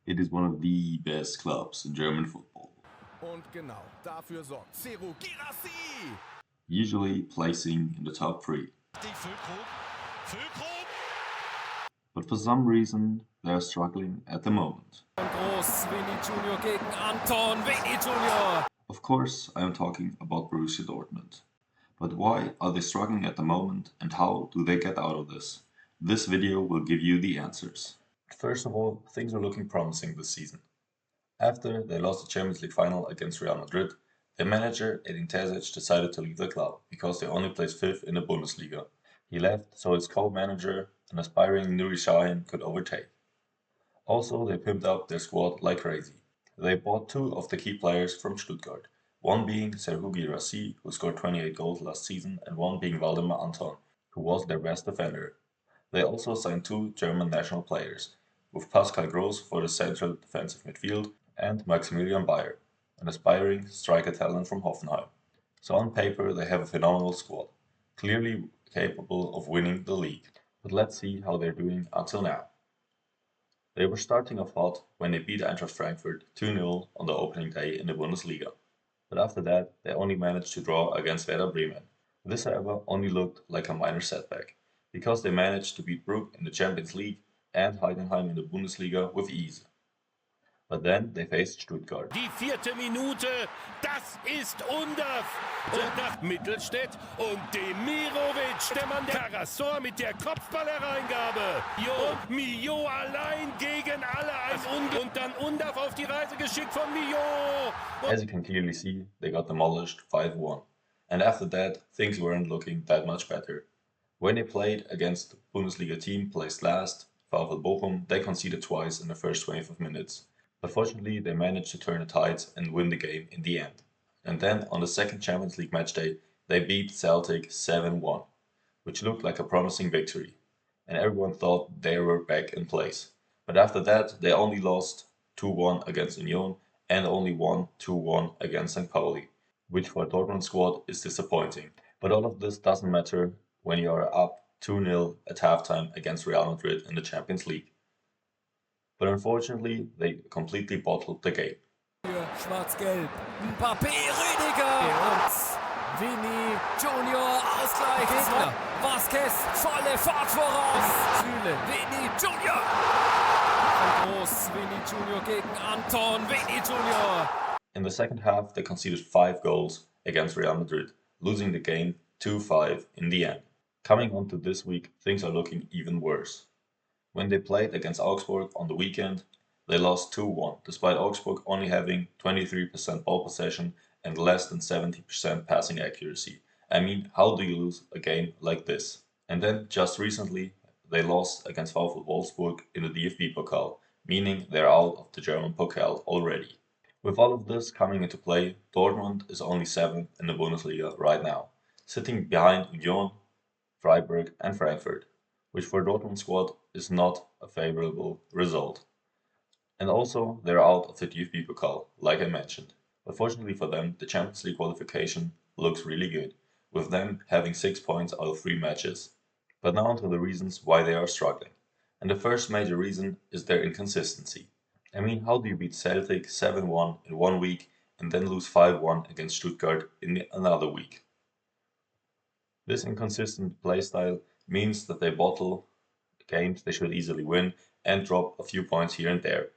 It is one of the best clubs in German football, Und genau dafür sorgt Seru Girassi. usually placing in the top three. But for some reason, they are struggling at the moment. Groß, Vini Junior gegen Anton, Vini Junior. Of course, I am talking about Borussia Dortmund. But why are they struggling at the moment and how do they get out of this? This video will give you the answers. First of all, things are looking promising this season. After they lost the Champions League final against Real Madrid, their manager Edin Terzic decided to leave the club because they only placed fifth in the Bundesliga. He left so his co-manager, an aspiring Nuri Sahin, could overtake. Also, they pimped up their squad like crazy. They bought two of the key players from Stuttgart, one being Serhou Guirassy, who scored 28 goals last season, and one being Waldemar Anton, who was their best defender. They also signed two German national players, with Pascal Gross for the central defensive midfield and Maximilian Bayer, an aspiring striker talent from Hoffenheim. So on paper they have a phenomenal squad, clearly capable of winning the league. But let's see how they're doing until now. They were starting off hot when they beat Eintracht Frankfurt 2-0 on the opening day in the Bundesliga. But after that, they only managed to draw against Werder Bremen. This, however, only looked like a minor setback, because they managed to beat Brugge in the Champions League and Heidenheim in the Bundesliga with ease. But then they faced Stuttgart. Die vierte Minute, das ist Undaf. Und nach Mittelstädt und Demirovic, der Mann der Karasor mit der Kopfballereingabe. Und Mio allein gegen alle. Und dann Undaf auf die Reise geschickt von Mio. As you can clearly see, they got demolished 5-1. And after that, things weren't looking that much better. When they played against the Bundesliga team placed last, VfL Bochum, they conceded twice in the first 25 minutes. But fortunately, they managed to turn the tides and win the game in the end. And then, on the second Champions League matchday, they beat Celtic 7-1, which looked like a promising victory, and everyone thought they were back in place. But after that, they only lost 2-1 against Union and only won 2-1 against St. Pauli, which for a Dortmund squad is disappointing. But all of this doesn't matter when you are up 2-0 at halftime against Real Madrid in the Champions League. But unfortunately, they completely bottled the game. Schwarz-Gelb, Mbappé, Rüdiger und Vini Junior, Ausgleich. Gegner, Vasquez, volle Fahrt voraus. Süle, Vini Junior. Groß, Vini Junior gegen Anton, Vini Junior. In the second half, they conceded 5 goals against Real Madrid, losing the game 2-5 in the end. Coming on to this week, things are looking even worse. When they played against Augsburg on the weekend, they lost 2-1, despite Augsburg only having 23% ball possession and less than 70% passing accuracy. I mean, how do you lose a game like this? And then, just recently, they lost against VfL Wolfsburg in the DFB Pokal, meaning they're out of the German Pokal already. With all of this coming into play, Dortmund is only 7th in the Bundesliga right now, sitting behind Union, Freiburg and Frankfurt, which for Dortmund squad is not a favorable result. And also, they're out of the DFB Pokal, like I mentioned. But fortunately for them, the Champions League qualification looks really good, with them having 6 points out of 3 matches. But now onto the reasons why they are struggling. And the first major reason is their inconsistency. I mean, how do you beat Celtic 7-1 in 1 week and then lose 5-1 against Stuttgart in another week? This inconsistent playstyle means that they bottle games they should easily win and drop a few points here and there,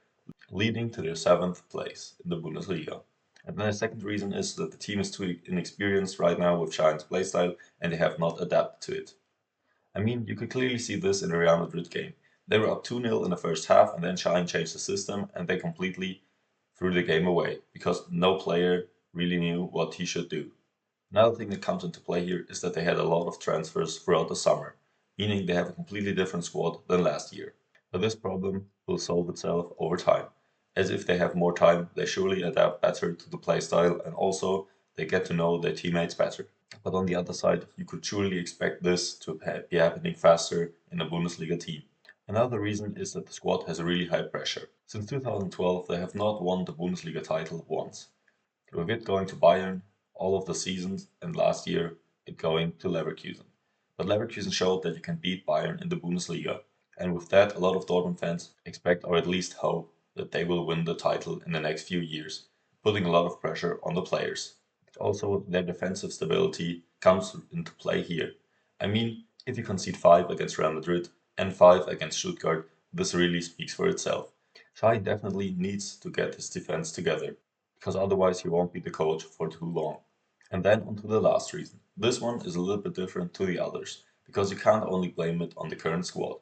leading to their 7th place in the Bundesliga. And then the second reason is that the team is too inexperienced right now with Schahin's playstyle and they have not adapted to it. I mean, you could clearly see this in the Real Madrid game. They were up 2-0 in the first half and then Schahin changed the system and they completely threw the game away because no player really knew what he should do. Another thing that comes into play here is that they had a lot of transfers throughout the summer, meaning they have a completely different squad than last year. But this problem will solve itself over time, as if they have more time, they surely adapt better to the playstyle and also they get to know their teammates better. But on the other side, you could surely expect this to be happening faster in a Bundesliga team. Another reason is that the squad has a really high pressure. Since 2012, they have not won the Bundesliga title once, with it going to Bayern all of the seasons and last year it going to Leverkusen. But Leverkusen showed that you can beat Bayern in the Bundesliga, and with that a lot of Dortmund fans expect or at least hope that they will win the title in the next few years, putting a lot of pressure on the players. Also, their defensive stability comes into play here. I mean, if you concede 5 against Real Madrid and 5 against Stuttgart, this really speaks for itself. Xavi definitely needs to get his defense together, because otherwise he won't be the coach for too long. And then onto the last reason. This one is a little bit different to the others, because you can't only blame it on the current squad.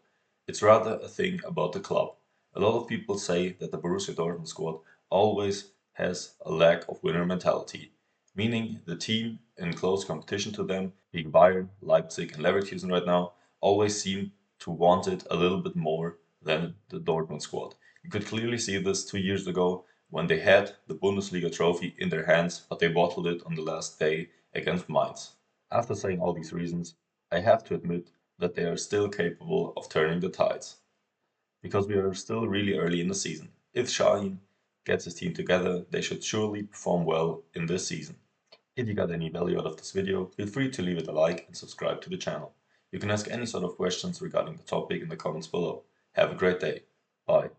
It's rather a thing about the club. A lot of people say that the Borussia Dortmund squad always has a lack of winner mentality, meaning the team in close competition to them, being Bayern, Leipzig, and Leverkusen right now, always seem to want it a little bit more than the Dortmund squad. You could clearly see this 2 years ago when they had the Bundesliga trophy in their hands, but they bottled it on the last day against Mainz. After saying all these reasons, I have to admit that they are still capable of turning the tides, because we are still really early in the season. If Shaheen gets his team together, they should surely perform well in this season. If you got any value out of this video, feel free to leave it a like and subscribe to the channel. You can ask any sort of questions regarding the topic in the comments below. Have a great day. Bye.